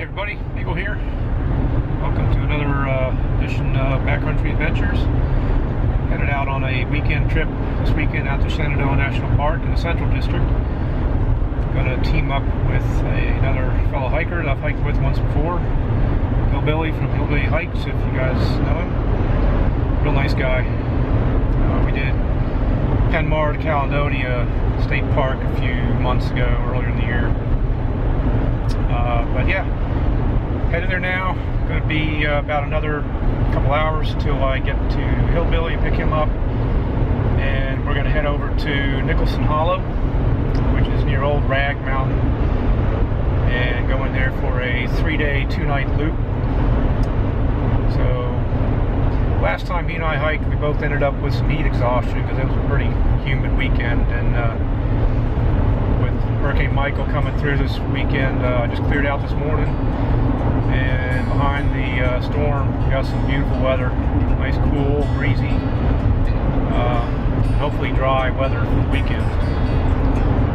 Hey everybody, Beagle here. Welcome to another edition of Backcountry Adventures. Headed out on a weekend trip this weekend out to Shenandoah National Park in the Central District. Going to team up with another fellow hiker that I've hiked with once before, Hillbilly from Hillbilly Hikes, if you guys know him. Real nice guy. We did Penmar to Caledonia State Park a few months ago, earlier in the year. But yeah, headed there now. Going to be about another couple hours until I get to Hillbilly and pick him up. And we're going to head over to Nicholson Hollow, which is near Old Rag Mountain, and go in there for a 3-day, 2-night loop. So last time he and I hiked, we both ended up with some heat exhaustion because it was a pretty humid weekend, and with Hurricane Michael coming through this weekend, I just cleared out this morning, and behind the storm we got some beautiful weather, nice cool, breezy, hopefully dry weather for the weekend.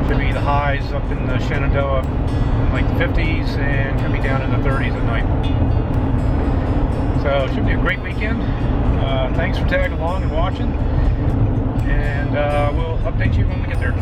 Should be the highs up in the Shenandoah in like the 50s and could be down in the 30s at night. So it should be a great weekend. Thanks for tagging along and watching, and we'll update you when we get there.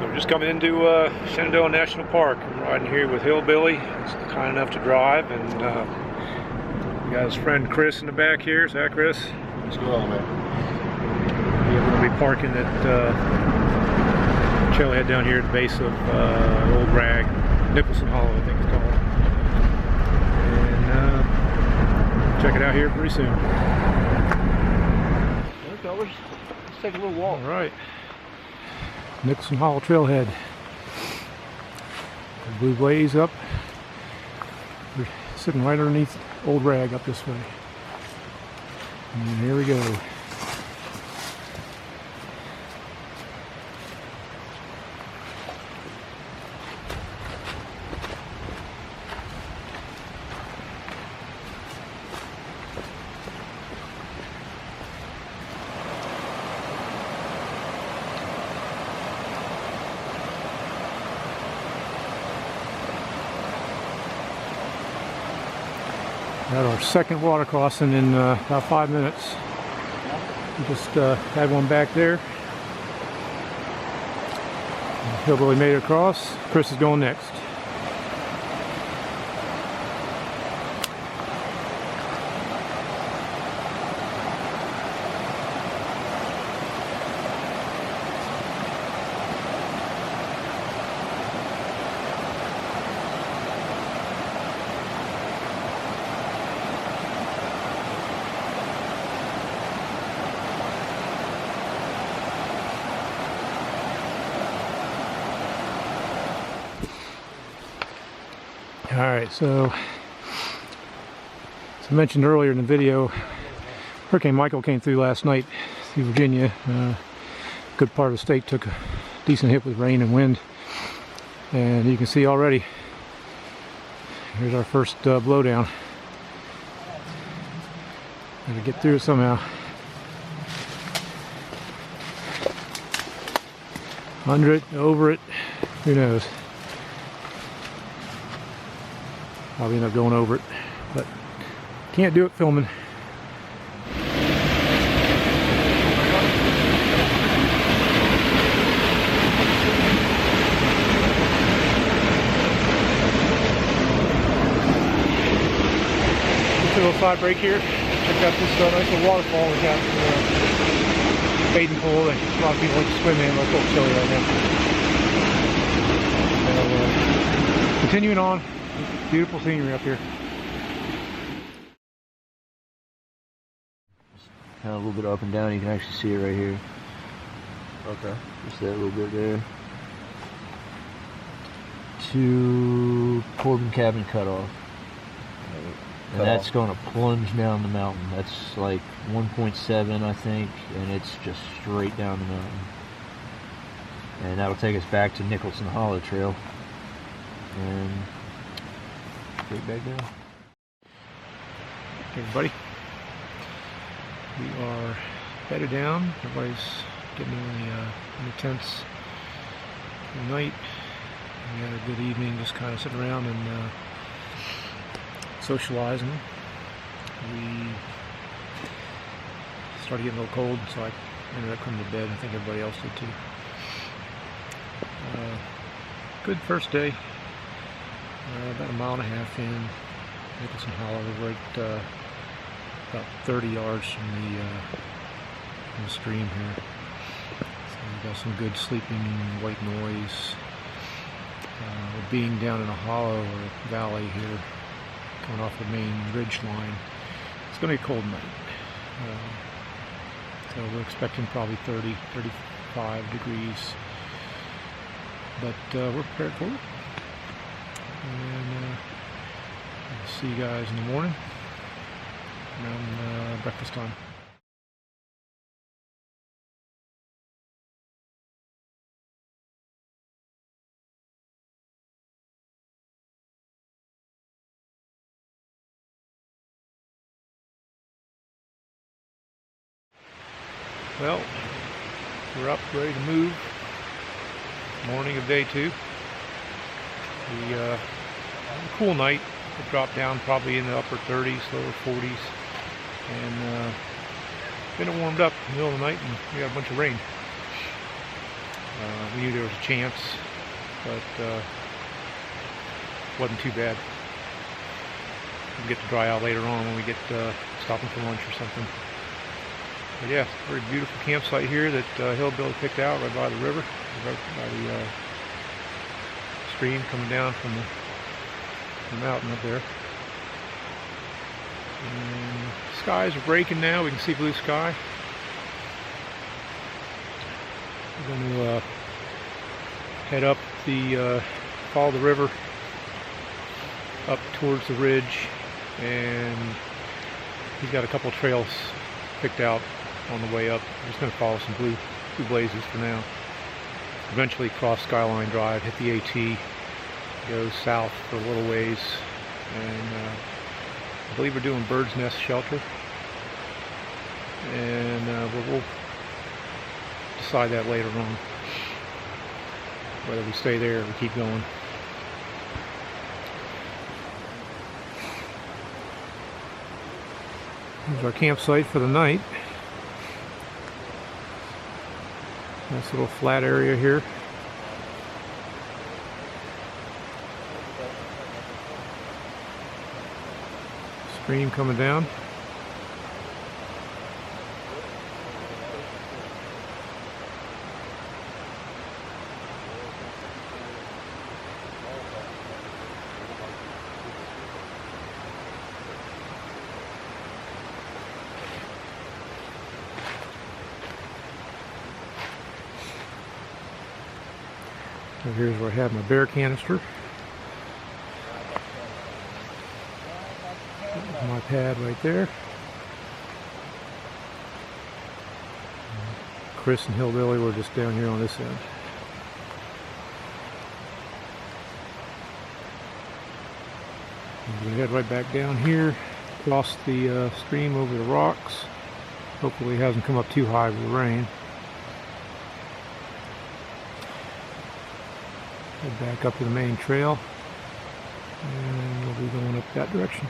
We're just coming into Shenandoah National Park. I'm riding here with Hillbilly. He's kind enough to drive, and we got his friend Chris in the back here. Is that Chris? What's going on, man? We're going to be parking at Trail-head down here at the base of Old Rag, Nicholson Hollow, I think it's called. And check it out here pretty soon. Well, fellas, let's take a little walk. All right. Nicholson Hollow Trail-head. The blue blaze up. We're sitting right underneath Old Rag up this way. And here we go. Got our second water crossing in about 5 minutes. We just had one back there. Hillbilly made it across. Chris is going next. Alright, so as I mentioned earlier in the video, Hurricane Michael came through last night through Virginia. Good part of the state took a decent hit with rain and wind, and you can see already, here's our first blowdown. Gotta get through it somehow. 100, over it, who knows. Probably end up going over it, but can't do it filming. Just a little side break here. Check out this nice little waterfall we got. bathing pool that a lot of people like to swim in, but it's a little chilly right now. So, continuing on, beautiful scenery up here. Kind of a little bit up and down, you can actually see it right here. Okay. Just that little bit there. To Corbin Cabin Cutoff. And that's going to plunge down the mountain. That's like 1.7, I think, and it's just straight down the mountain. And that'll take us back to Nicholson Hollow Trail. And straight back down. Hey everybody. We are bedded down. Everybody's getting in the tents for the night. We had a good evening, just kind of sitting around and socializing. We started getting a little cold, so I ended up coming to bed. I think everybody else did too. Good first day. About a mile and a half in. Nicholson Hollow, right about 30 yards from the stream here. So we've got some good sleeping white noise. We're being down in a hollow or valley here, coming off the main ridge line. It's going to be a cold night. So we're expecting probably 30, 35 degrees. But we're prepared for it. And I'll see you guys in the morning around breakfast time. Well, we're up, ready to move. Morning of day 2. The cool night. It dropped down probably in the upper 30s, lower 40s, and then it warmed up in the middle of the night, and we got a bunch of rain. We knew there was a chance, but wasn't too bad. We'll get to dry out later on when we get stopping for lunch or something. But yeah, very beautiful campsite here that Hillbilly picked out right by the river, right by the stream coming down from the mountain up there. And skies are breaking now. We can see blue sky. We're going to head up follow the river up towards the ridge, and he's got a couple of trails picked out on the way up. I'm just going to follow some blue blazes for now. Eventually cross Skyline Drive, hit the AT, go south for a little ways, and I believe we're doing Bird's Nest Shelter, and we'll decide that later on, whether we stay there or we keep going. Here's our campsite for the night. Nice little flat area here. Stream coming down. So here's where I have my bear canister. My pad right there. Chris and Hillbilly were just down here on this end. I'm going to head right back down here, across the stream over the rocks. Hopefully it hasn't come up too high with the rain. Head back up to the main trail, and we'll be going up that direction.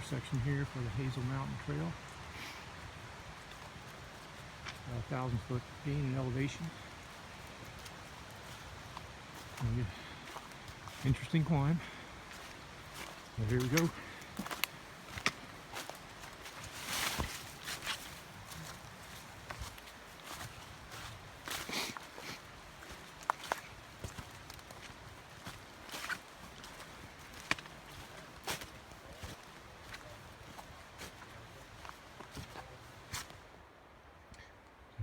intersection here for the Hazel Mountain Trail. 1,000-foot gain in elevation. Interesting climb. Well, here we go.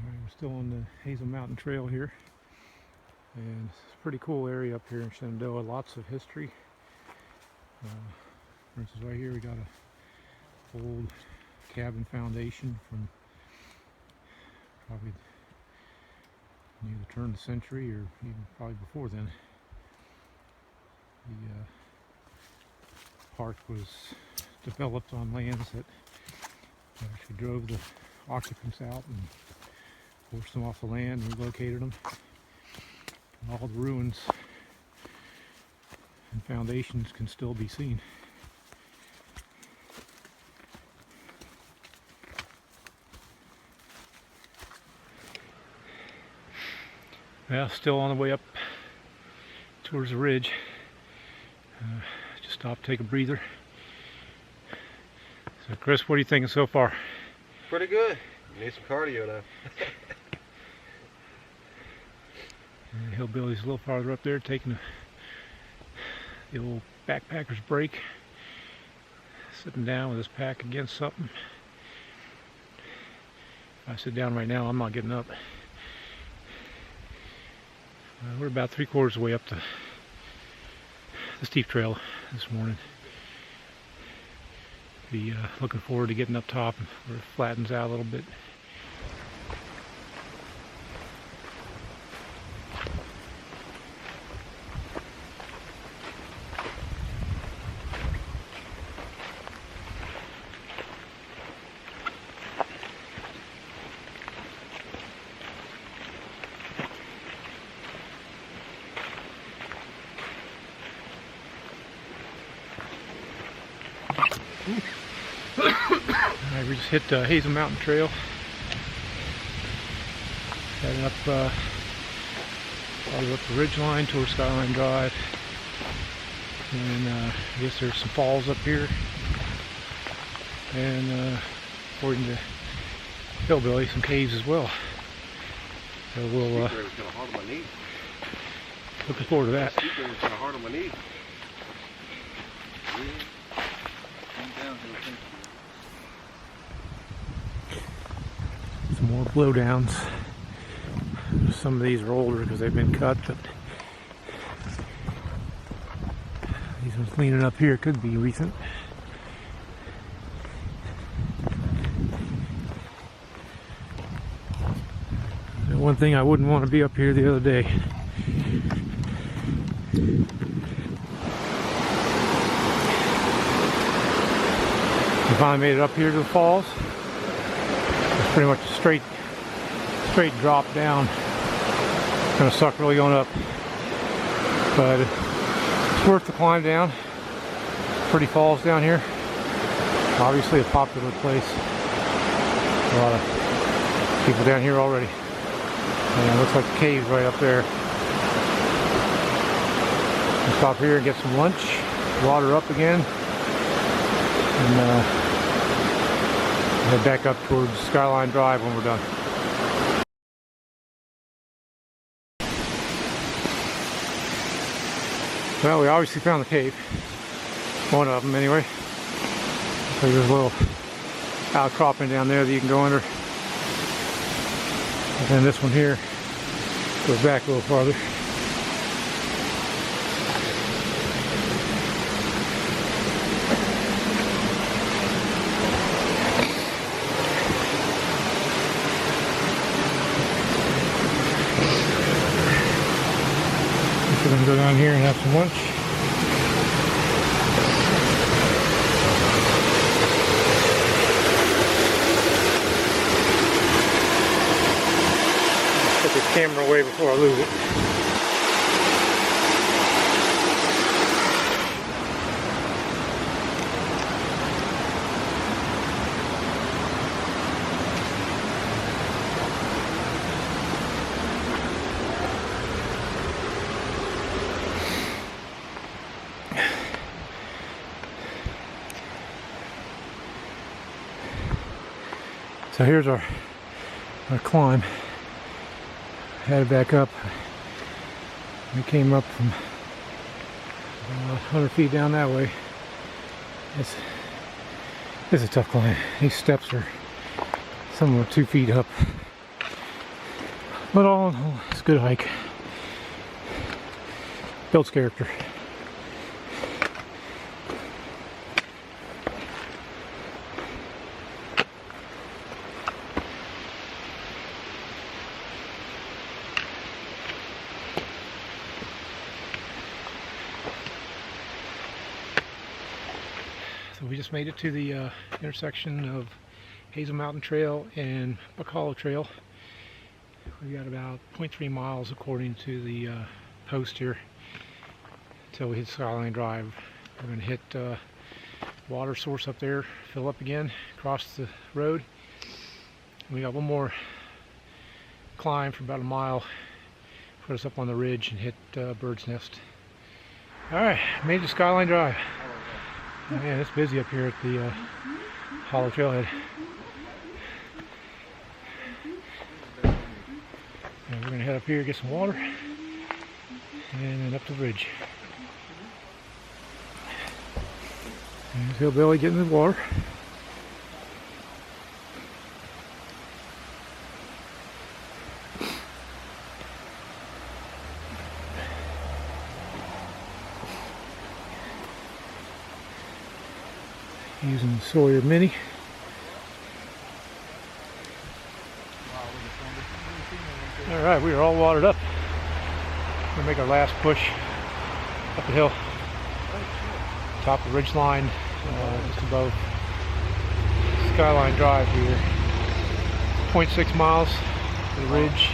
We're still on the Hazel Mountain Trail here, and it's a pretty cool area up here in Shenandoah. Lots of history. For instance, right here we got a old cabin foundation from probably near the turn of the century, or even probably before then. The park was developed on lands that actually drove the occupants out and forced them off the land and relocated them. And all the ruins and foundations can still be seen. Well, still on the way up towards the ridge. Just stopped to take a breather. So Chris, what are you thinking so far? Pretty good. Need some cardio though. And Hillbilly's a little farther up there, taking the old backpacker's break. Sitting down with his pack against something. If I sit down right now, I'm not getting up. We're about 3/4 of the way up the steep trail this morning. Be looking forward to getting up top where it flattens out a little bit. Alright, we just hit Hazel Mountain Trail. Heading up probably up the ridge line towards Skyline Drive. And I guess there's some falls up here. And according to Hillbilly, some caves as well. So we'll looking forward to that. Some more blowdowns. Some of these are older because they've been cut, but these ones leaning up here could be recent. The one thing I wouldn't want to be up here the other day. We finally made it up here to the falls. It's pretty much a straight drop down. It's gonna suck really going up, but it's worth the climb down. Pretty falls down here. Obviously a popular place. A lot of people down here already. And it looks like the cave's right up there. We'll stop here and get some lunch. Water up again. And head back up towards Skyline Drive when we're done. Well, we obviously found the cave. One of them anyway. So there's a little outcropping down there that you can go under. And then this one here goes back a little farther. We're going to go down here and have some lunch. Put this camera away before I lose it. So here's our climb. Headed back up. We came up from 100 feet down that way. It's a tough climb. These steps are somewhere 2 feet up. But all in all, it's a good hike. Builds character. So we just made it to the intersection of Hazel Mountain Trail and Buck Hollow Trail. We got about 0.3 miles according to the post here until we hit Skyline Drive. We're going to hit water source up there, fill up again, cross the road. We got one more climb for about a mile, put us up on the ridge and hit Bird's Nest. Alright, made it to Skyline Drive. Man, it's busy up here at the Hollow Trail-head. And we're going to head up here, get some water, and then up to the ridge. There's Hillbilly getting the water. Using the Sawyer Mini. Alright, we are all watered up. We're going to make our last push up the hill. Top of the ridge line, just above Skyline Drive here. 0.6 miles to the ridge.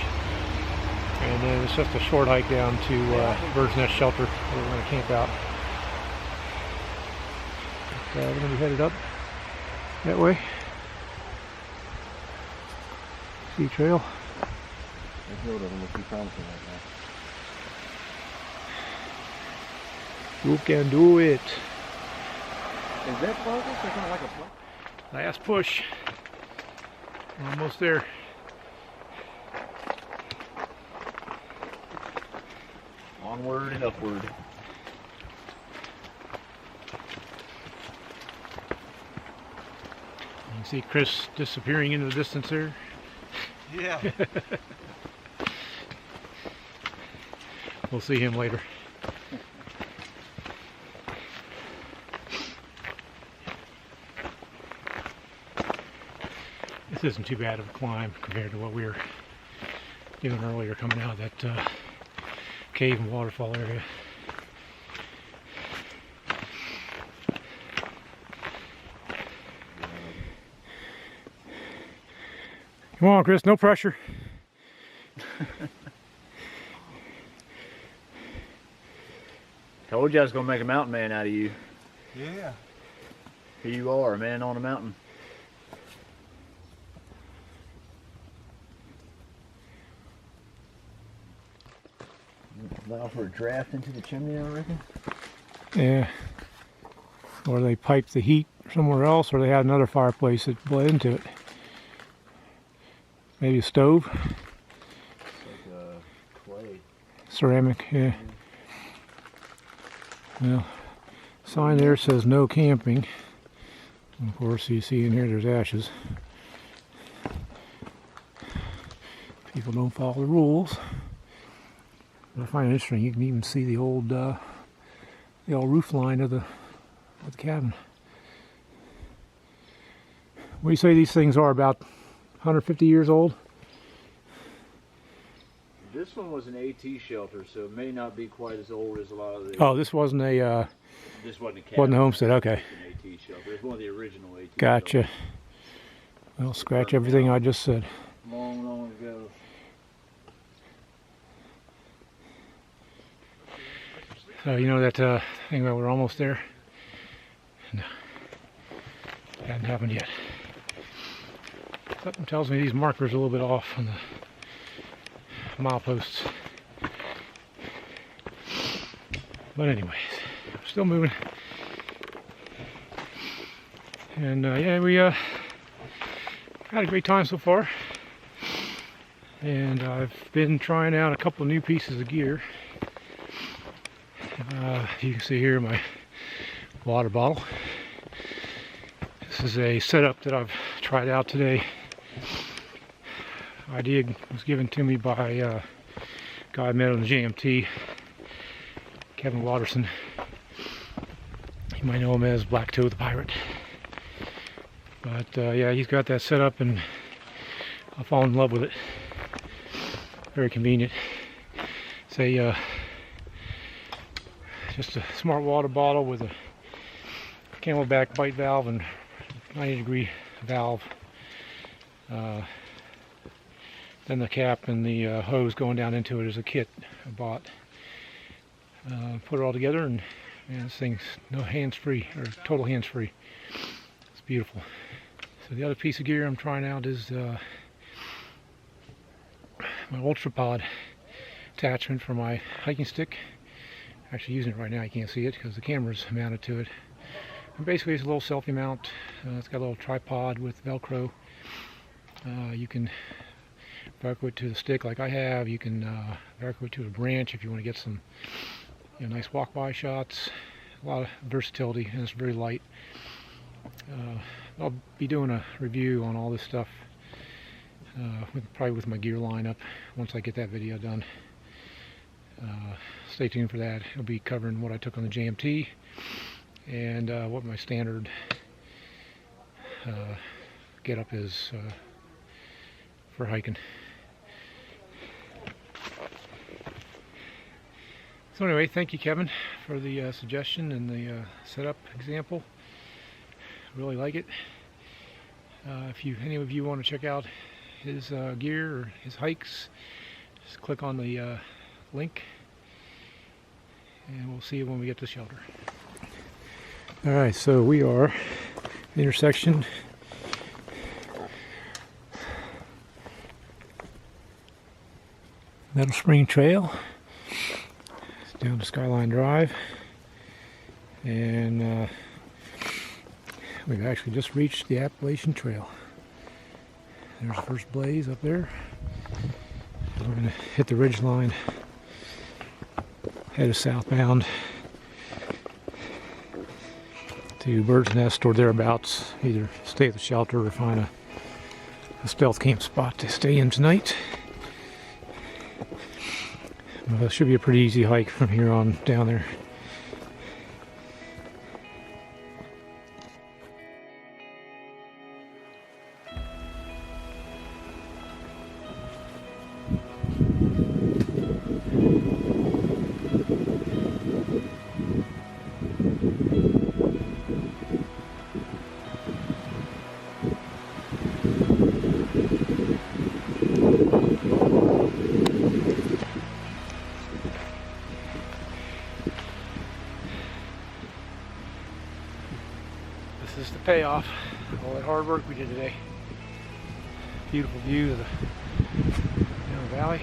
And then it's just a short hike down to Bird's Nest Shelter where we're going to camp out. We're going to be headed up that way. See trail. That hill doesn't look too promising right now. You can do it. Is that focus or kind of like a plug? Last push. Almost there. Onward and upward. You can see Chris disappearing into the distance there. Yeah. We'll see him later. This isn't too bad of a climb compared to what we were doing earlier coming out of that cave and waterfall area. Come on, Chris, no pressure. Told you I was going to make a mountain man out of you. Yeah. Here you are, a man on a mountain. Allow for a draft into the chimney, I reckon. Yeah. Or they piped the heat somewhere else, or they had another fireplace that bled into it. Maybe a stove. Like clay. Ceramic, yeah. Well, sign there says no camping. And of course, you see in here there's ashes. People don't follow the rules. But I find it interesting. You can even see the old roof line of the cabin. What do you say these things are, about 150 years old? This one was an AT shelter, so it may not be quite as old as a lot of the... Oh, this wasn't a... this wasn't a cabin. Wasn't a homestead, okay. It's an AT shelter. It's one of the original AT Gotcha. shelters. Well, scratch everything I just said. Long, long ago. So you know that thing about we're almost there? No. Hasn't happened yet. Something tells me these markers are a little bit off on the mileposts. But anyways, still moving. And yeah, we Had a great time so far, and I've been trying out a couple of new pieces of gear. You can see here my water bottle. This is a setup that I've tried out today. Idea was given to me by a guy I met on the JMT, Kevin Watterson. You might know him as Black Toe the Pirate. But yeah, he's got that set up and I've fallen in love with it. Very convenient. It's a just a smart water bottle with a Camelback bite valve and 90-degree valve. Then the cap and the hose going down into it is a kit I bought. Put it all together, and man, this thing's no hands-free, or total hands-free. It's beautiful. So the other piece of gear I'm trying out is my Ultrapod attachment for my hiking stick. Actually using it right now. You can't see it because the camera's mounted to it. And basically it's a little selfie mount. It's got a little tripod with Velcro. You can Velcro it to the stick like I have. You can Velcro it to a branch if you want to get some nice walk-by shots. A lot of versatility, and it's very light. I'll be doing a review on all this stuff probably with my gear lineup once I get that video done. Stay tuned for that. It'll be covering what I took on the JMT and what my standard get-up is for hiking. So anyway, thank you, Kevin, for the suggestion and the setup example. Really like it. If any of you want to check out his gear or his hikes, just click on the link, and we'll see you when we get to the shelter. All right, so we are at the intersection Metal Spring Trail. It's down to Skyline Drive, and we've actually just reached the Appalachian Trail. There's the first blaze up there. We're going to hit the ridge line, head southbound to Bird's Nest or thereabouts. Either stay at the shelter or find a stealth camp spot to stay in tonight. Well, it should be a pretty easy hike from here on down there. This is the payoff. All that hard work we did today. Beautiful view of the valley.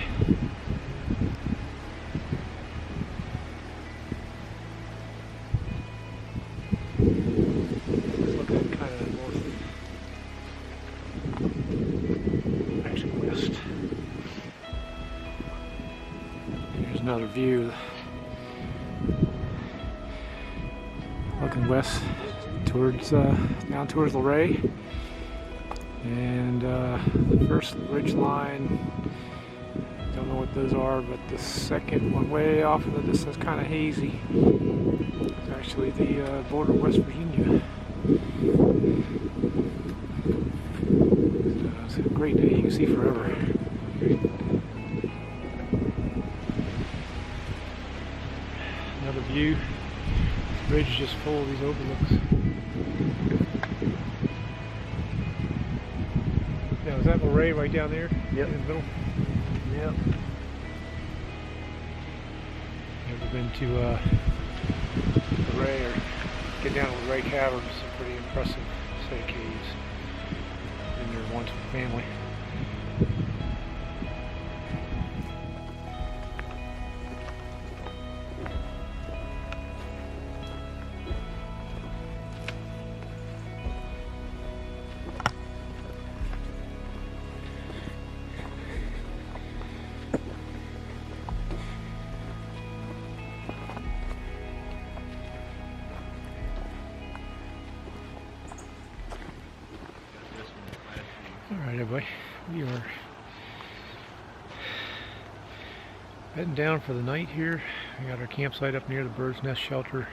Looking kind of north, actually west. Here's another view. Looking west towards down towards Luray, and the first ridge line, don't know what those are, but the second one way off in the distance, kind of hazy, it's actually the border of West Virginia. It's a great day. You can see forever. Another view. This bridge is just full of these overlooks. Now, is that Luray right down there? Yep. In the middle? Yep. Never been to Luray or get down to Luray Caverns. It's a pretty impressive set of caves. Been there once with family. Alright everybody, we are heading down for the night here. We got our campsite up near the bird's nest shelter.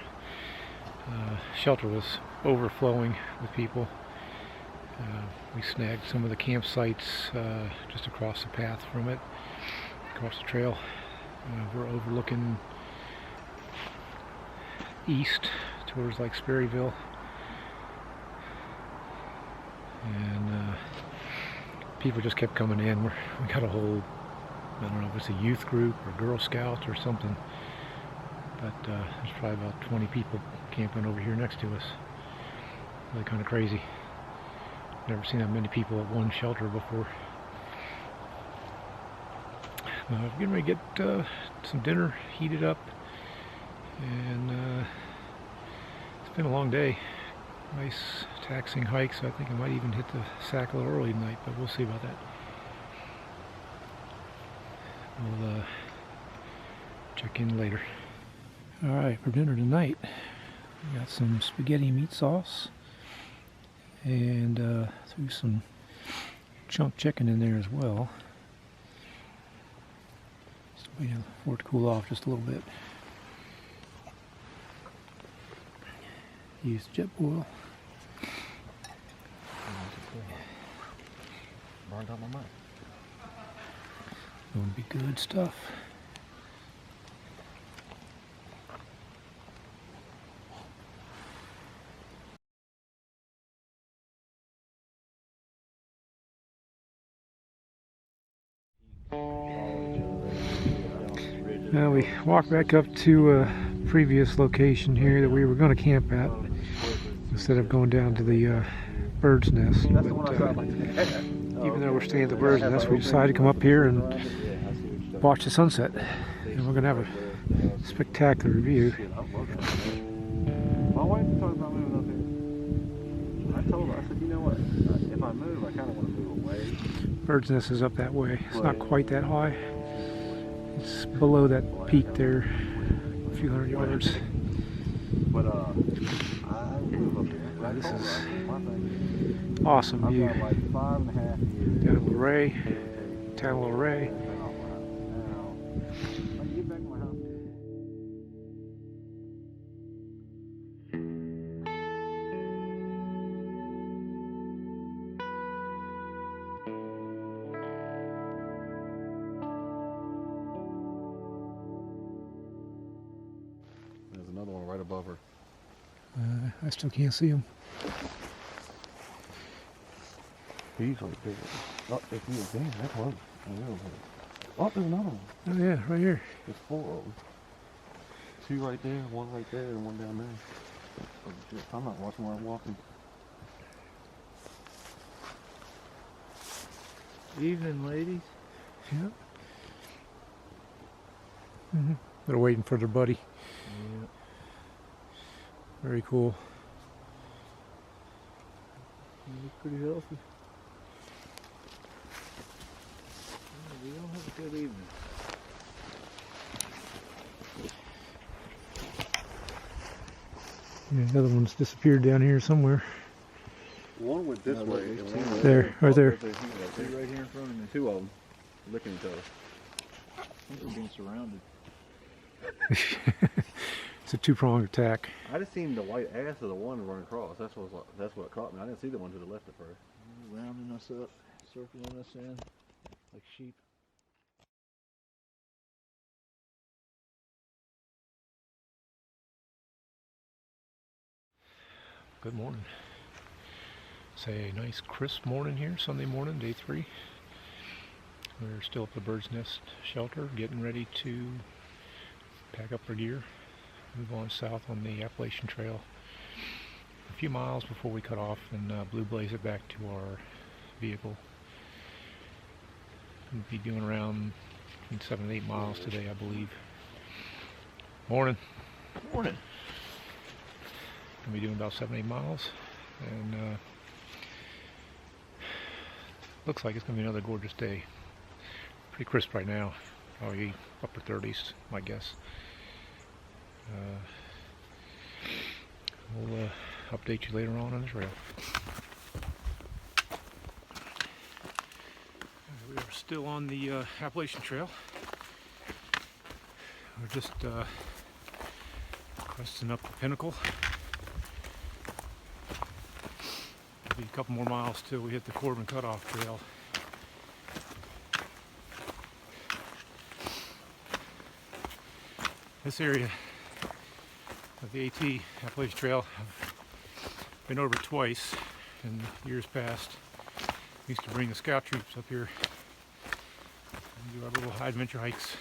Shelter was overflowing with people. We snagged some of the campsites just across the path from it, across the trail. We're overlooking east towards like Sperryville. And people just kept coming in. We got a whole, I don't know if it's a youth group or Girl Scouts or something, but there's probably about 20 people camping over here next to us. Really kind of crazy. Never seen that many people at one shelter before. We're getting ready to get some dinner heated up, and it's been a long day. Nice taxing hike, so I think I might even hit the sack a little early tonight, but we'll see about that. We'll check in later. Alright, for dinner tonight, we got some spaghetti meat sauce, and threw some chunk chicken in there as well. Just waiting for it to cool off just a little bit. Use jet oil. Burned out my mouth. Gonna be good stuff. Now we walked back up to a previous location here that we were going to camp at, instead of going down to the bird's nest. But even though we're staying at the bird's nest, we decided to come up here and watch the sunset. And we're going to have a spectacular view. My wife talked about moving up here. I told her, I said, you know what, if I move, I kind of want to move away. Bird's nest is up that way. It's not quite that high. It's below that peak there, a few hundred yards. But I move up here. This is awesome view. I've got like 5.5 years. Down Little Ray, town Little Ray. There's another one right above her. I still can't see him. He's like big. Oh, if he was damn, that's close. Oh, there's another one. Oh yeah, right here. There's 4 of them. 2 right there, 1 right there, and 1 down there. Oh, shit. I'm not watching where I'm walking. Evening, ladies. Yeah. They're waiting for their buddy. Yeah. Very cool. You look pretty healthy. We don't have a good evening. Yeah, the other one's disappeared down here somewhere. One went this way. And one There, right there. Two right here in front of me. 2 of them licking each other. I think we're being surrounded. It's a 2-pronged attack. I just seen the white ass of the one run across. That's what caught me. I didn't see the one to the left at first. Rounding us up, circling us in like sheep. Good morning. It's a nice crisp morning here, Sunday morning, day 3. We're still at the bird's nest shelter, getting ready to pack up our gear, move on south on the Appalachian Trail. A few miles before we cut off and blue blaze it back to our vehicle. We'll be doing around between 7 and 8 miles today, I believe. Morning. Morning. We'll be doing about 7 8 miles, and looks like it's going to be another gorgeous day. Pretty crisp right now, probably upper 30s, my guess. We'll update you later on the trail. Still on the Appalachian Trail. We're just cresting up the pinnacle. Maybe a couple more miles till we hit the Corbin Cutoff Trail. This area of the AT Appalachian Trail I've been over twice in years past. We used to bring the scout troops up here and do our little adventure hikes.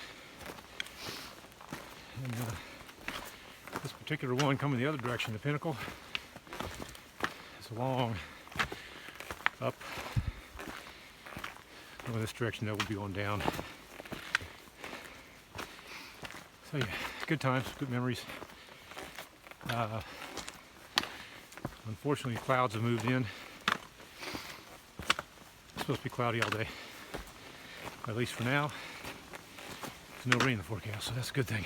And this particular one coming the other direction, the pinnacle, is long up. Going this direction, that will be on down. So yeah, good times, good memories. Unfortunately, clouds have moved in. It's supposed to be cloudy all day, at least for now. There's no rain in the forecast, so that's a good thing.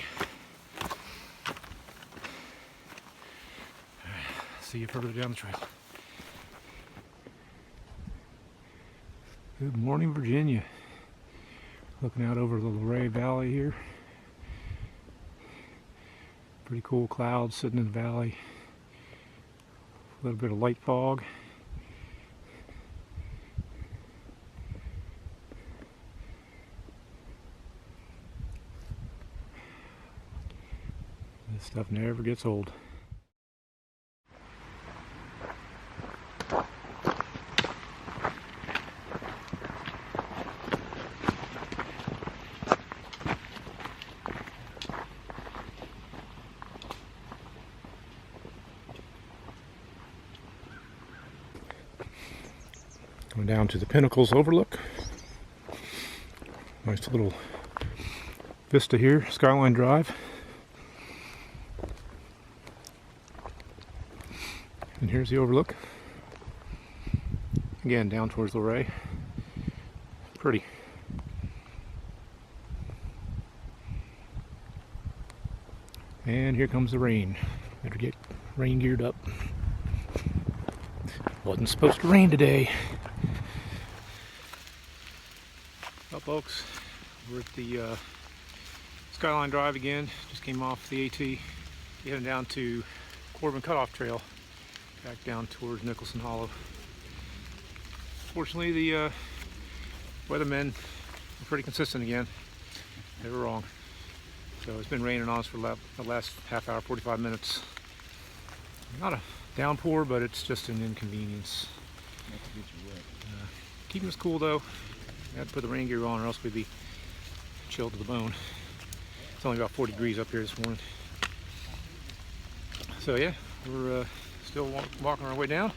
All right, see you further down the trail. Good morning, Virginia. Looking out over the Luray Valley here. Pretty cool clouds sitting in the valley. A little bit of light fog. This stuff never gets old. Going down to the Pinnacles overlook. Nice little vista here, Skyline Drive. And here's the overlook. Again, down towards Luray. Pretty. And here comes the rain. Better get rain geared up. Wasn't supposed to rain today. Well, folks, we're at the Skyline Drive again. Just came off the AT, heading down to Corbin Cutoff Trail, back down towards Nicholson Hollow. Fortunately, the weathermen were pretty consistent again. They were wrong. So it's been raining on us for the last half hour, 45 minutes. Not a downpour, but it's just an inconvenience. Keeping us cool though. I had to put the rain gear on or else we'd be chilled to the bone. It's only about 40 degrees up here this morning. So yeah, we're still walking our way down.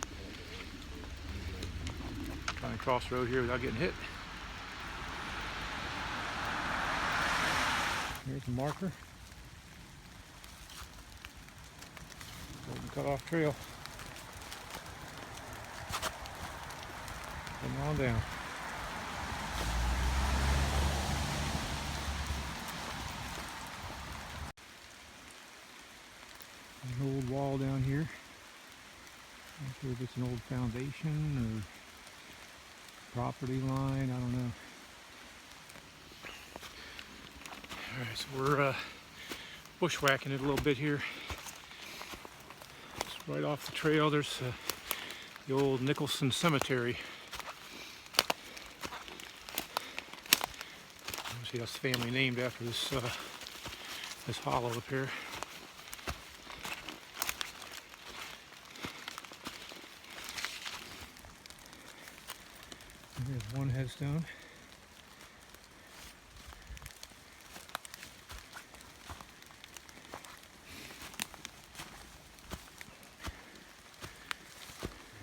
Trying to cross the road here without getting hit. Here's the marker. Corbin Cutoff Trail. Come on down. An old wall down here. Not sure if it's an old foundation or property line, I don't know. Alright, so we're bushwhacking it a little bit here. Just right off the trail, there's the old Nicholson Cemetery. See, that's the family named after this this hollow up here. And there's one headstone.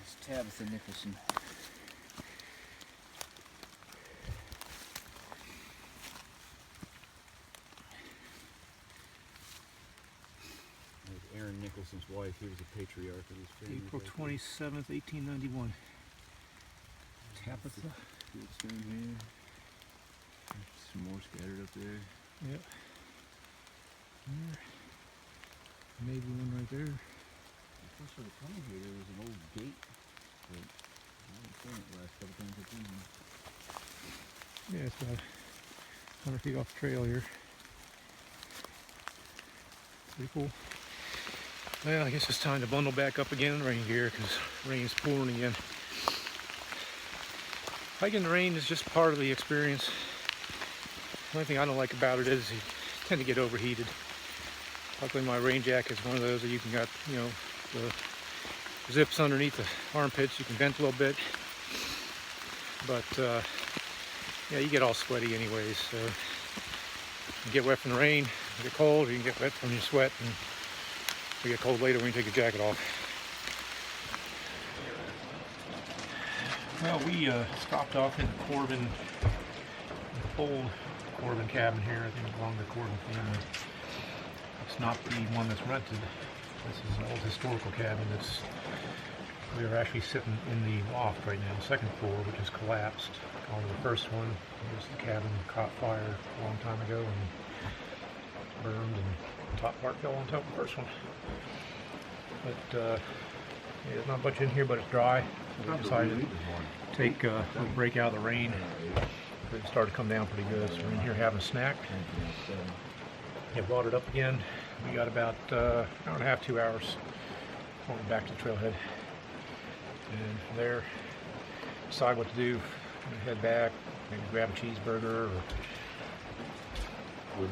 It's Tabitha Nicholson. Nicholson's wife, he was a patriarch of his family. April 27th, 1891. Tabitha. Good stone here. Some more scattered up there. Yep. There. Maybe one right there. First started coming here, there was an old gate, but I haven't seen it the last couple times I've been here. Yeah, it's about 100 feet off the trail here. Pretty cool. Well, I guess it's time to bundle back up again in rain gear because rain's pouring again. Hiking in the rain is just part of the experience. The only thing I don't like about it is you tend to get overheated. Luckily my rain jacket is one of those that you can got, you know, the zips underneath the armpits. You can vent a little bit. But yeah, you get all sweaty anyways. So you get wet from the rain, you get cold, or you can get wet from your sweat, and you get cold later when you take your jacket off. Well, we stopped off in the Corbin, the old Corbin cabin here. I think it belonged to the Corbin family. It's not the one that's rented. This is an old historical cabin that's, we are actually sitting in the loft right now, second floor, which is collapsed. On the first one, it was the cabin caught fire a long time ago and burned, and the top part fell on top of the first one. But yeah, there's not much in here, but it's dry. So we decided to take a break out of the rain. It started to come down pretty good, so we're in here having a snack. Yeah, brought it up again. We got about an hour and a half, 2 hours going back to the trailhead. And from there, decide what to do. Head back, maybe grab a cheeseburger, or we'll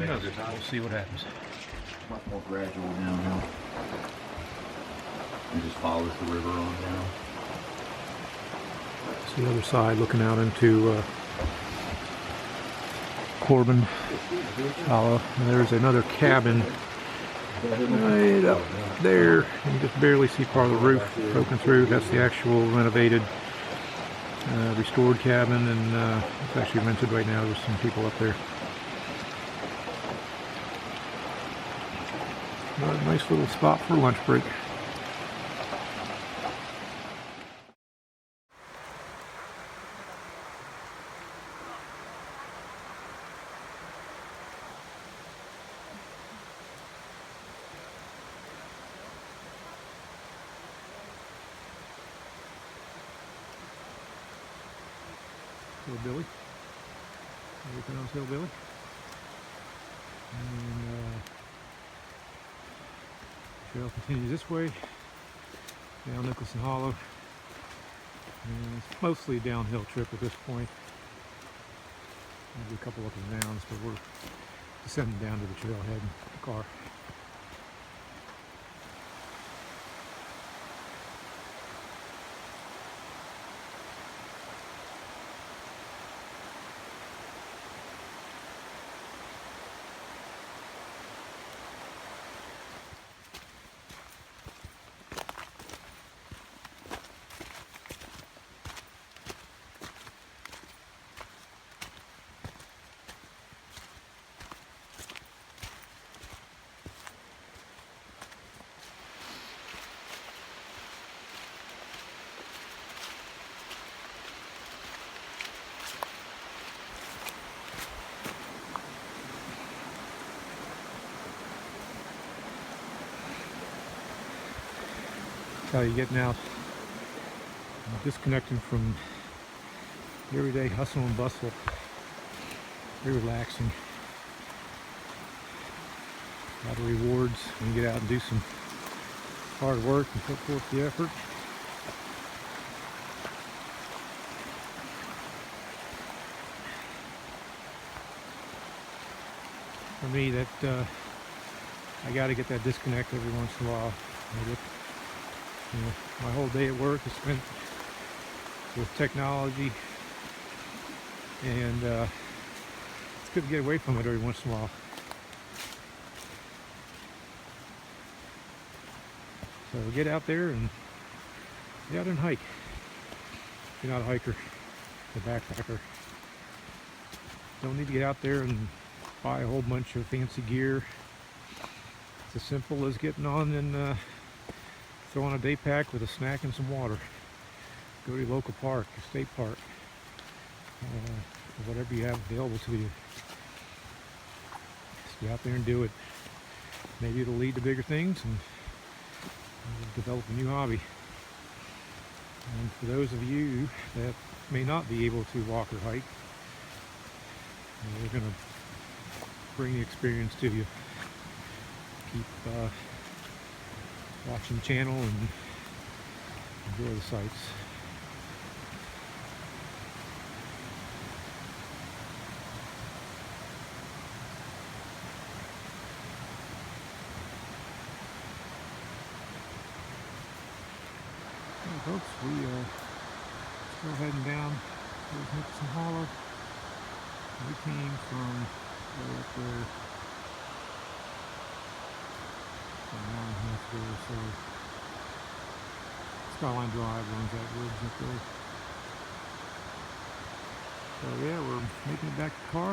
see what happens. Much more gradual downhill. It just follows the river on down. It's the other side, looking out into Corbin Hollow. And there's another cabin right up there. You can just barely see part of the roof poking through. That's the actual renovated, restored cabin, and it's actually rented right now. There's some people up there. A nice little spot for lunch break. Hillbilly. Everything else Hillbilly. And trail continues this way down Nicholson Hollow. And it's mostly a downhill trip at this point. Maybe a couple up and downs, but we're descending down to the trailhead in the car. How you getting out, disconnecting from the everyday hustle and bustle. Very relaxing. A lot of rewards when you get out and do some hard work and put forth the effort. For me, that I got to get that disconnect every once in a while. You know, my whole day at work is spent with technology, and it's good to get away from it every once in a while. So get out there and get out and hike. If you're not a hiker, a backpacker, don't need to get out there and buy a whole bunch of fancy gear. It's as simple as getting on and throw on a day pack with a snack and some water. Go to your local park, a state park, or whatever you have available to you. Just get out there and do it. Maybe it'll lead to bigger things and develop a new hobby. And for those of you that may not be able to walk or hike, And we're gonna bring the experience to you. Keep watching the channel and enjoy the sights. Well, folks, we are still heading down towards Nicholson Hollow. We came from way up there an hour and a half ago or so. Skyline Drive runs that ridge up there. So yeah, we're making it back to the car.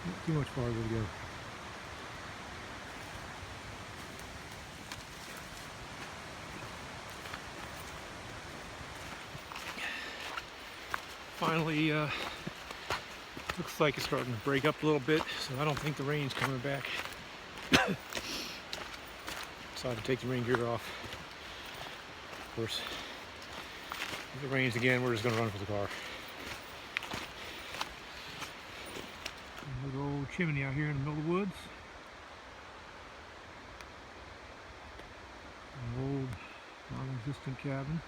Not too much farther to go. Finally, looks like it's starting to break up a little bit, so I don't think the rain's coming back. Decided to take the rain gear off. Of course, if it rains again, we're just going to run for the car. A little old chimney out here in the middle of the woods. An old, non-existent cabin.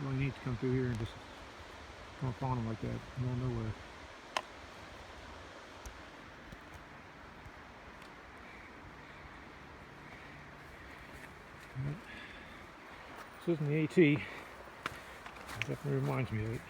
Really neat to come through here and just come upon them like that, middle of nowhere. This isn't the AT. It definitely reminds me of it.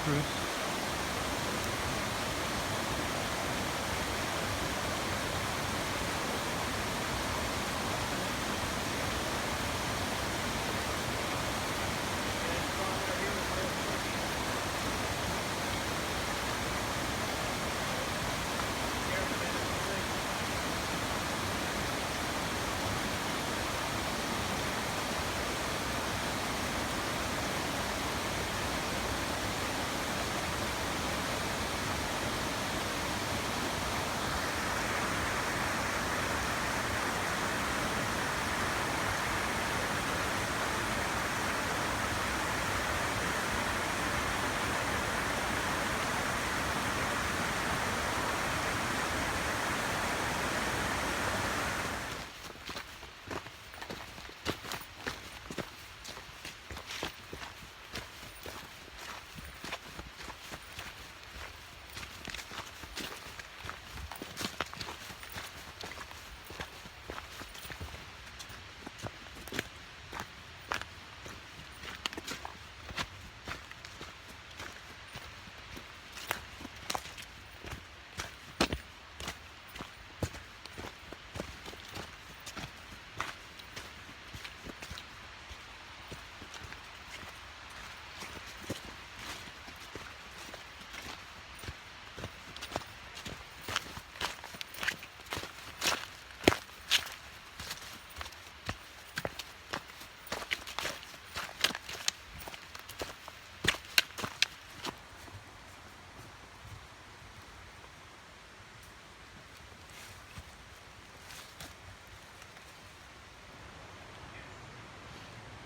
Chris.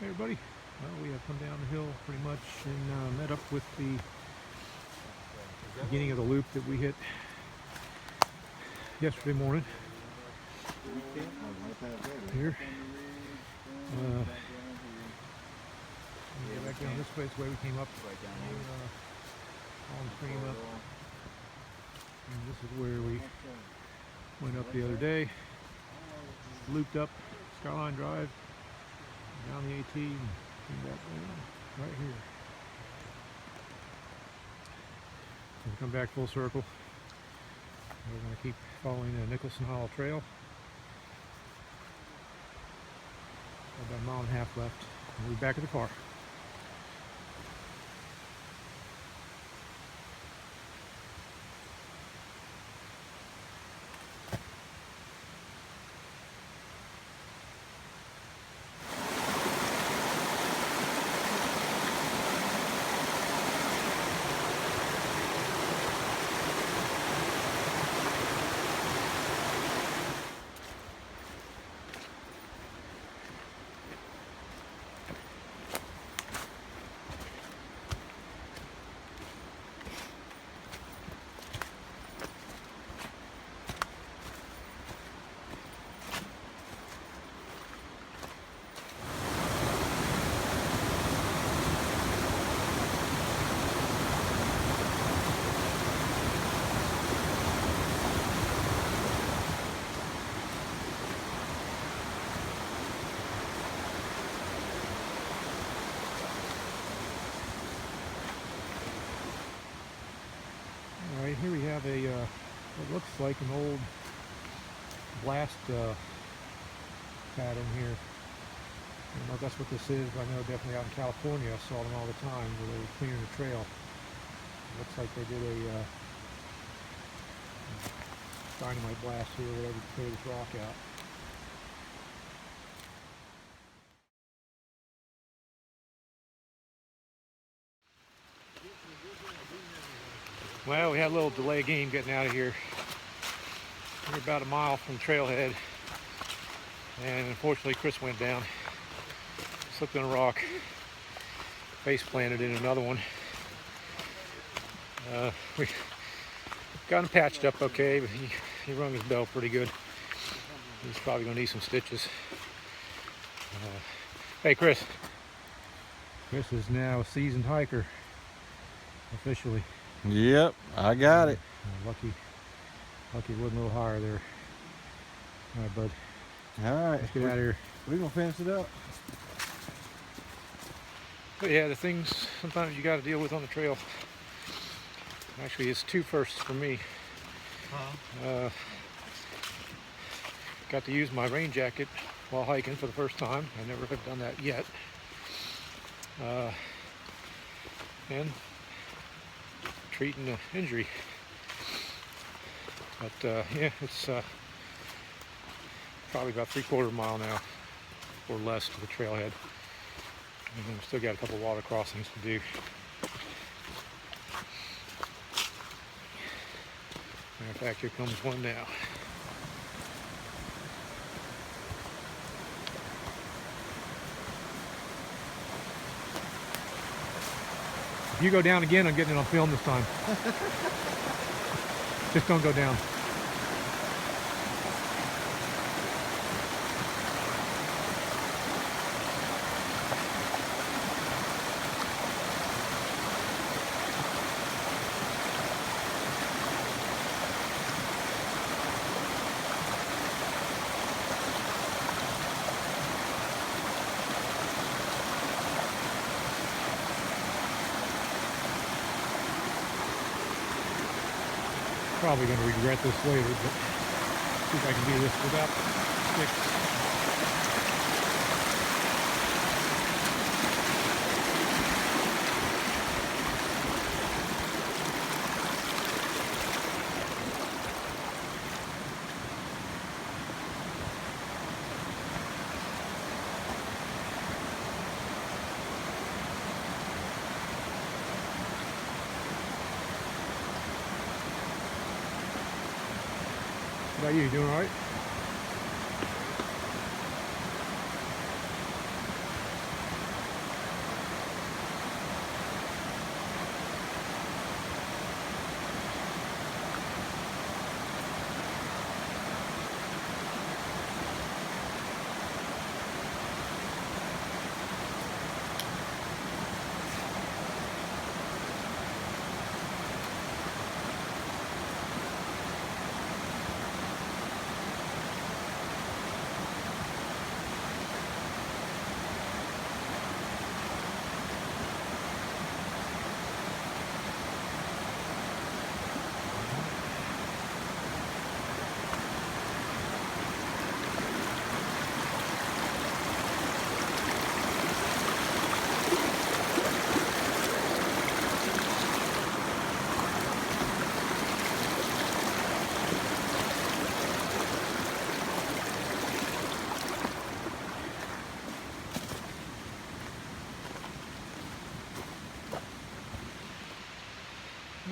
Hey everybody, well, we have come down the hill pretty much and met up with the beginning of the loop that we hit yesterday morning. Here. Get back down this way, it's the way we came up. On the stream up. And this is where we went up the other day. Looped up Skyline Drive. Down the AT and came back down right here. So we come back full circle. We're going to keep following the Nicholson Hollow Trail. About a mile and a half left. We'll be back at the car. Alright, here we have a what looks like an old blast pad in here. I don't know if that's what this is, but I know definitely out in California I saw them all the time where they were clearing the trail. Looks like they did a dynamite blast here or whatever to clear this rock out. Well, we had a little delay game getting out of here. We're about a mile from the trailhead, and unfortunately Chris went down, slipped on a rock, face planted in another one. We got him patched up okay, but he rung his bell pretty good. He's probably going to need some stitches. Hey Chris. Chris is now a seasoned hiker, officially. Yep, I got it. Lucky it wasn't a little higher there. All right, bud. All right, Let's get out of here. We're gonna finish it up. But yeah, the things sometimes you got to deal with on the trail. Actually, it's two firsts for me. Got to use my rain jacket while hiking for the first time. I never have done that yet. And treating an injury. But yeah, it's probably about 3/4 mile now or less to the trailhead. And we've still got a couple water crossings to do. Matter of fact, here comes one now. If you go down again, I'm getting it on film this time. Just don't go down. Probably going to regret this later, but see if I can do this without sticks. How about you? Doing all right?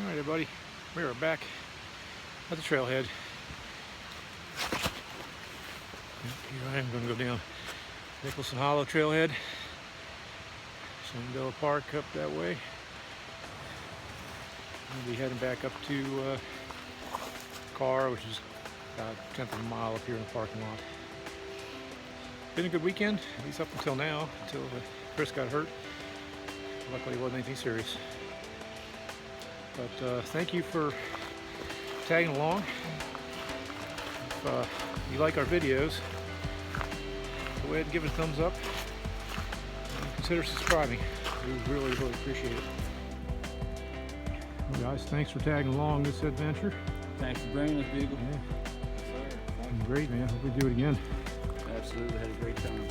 Alright everybody, we are back at the trailhead. Here I am going to go down Nicholson Hollow Trail-head, Shenandoah Park up that way. We'll be heading back up to car, which is about a tenth of a mile up here in the parking lot. Been a good weekend, at least up until now, until Chris got hurt. Luckily it wasn't anything serious. But thank you for tagging along. If you like our videos, go ahead and give it a thumbs up and consider subscribing. We really appreciate it. Well, guys, thanks for tagging along this adventure. Thanks for bringing us, Beagle. Yeah. Yes, sir. Great, man. Hope we do it again. Absolutely, had a great time.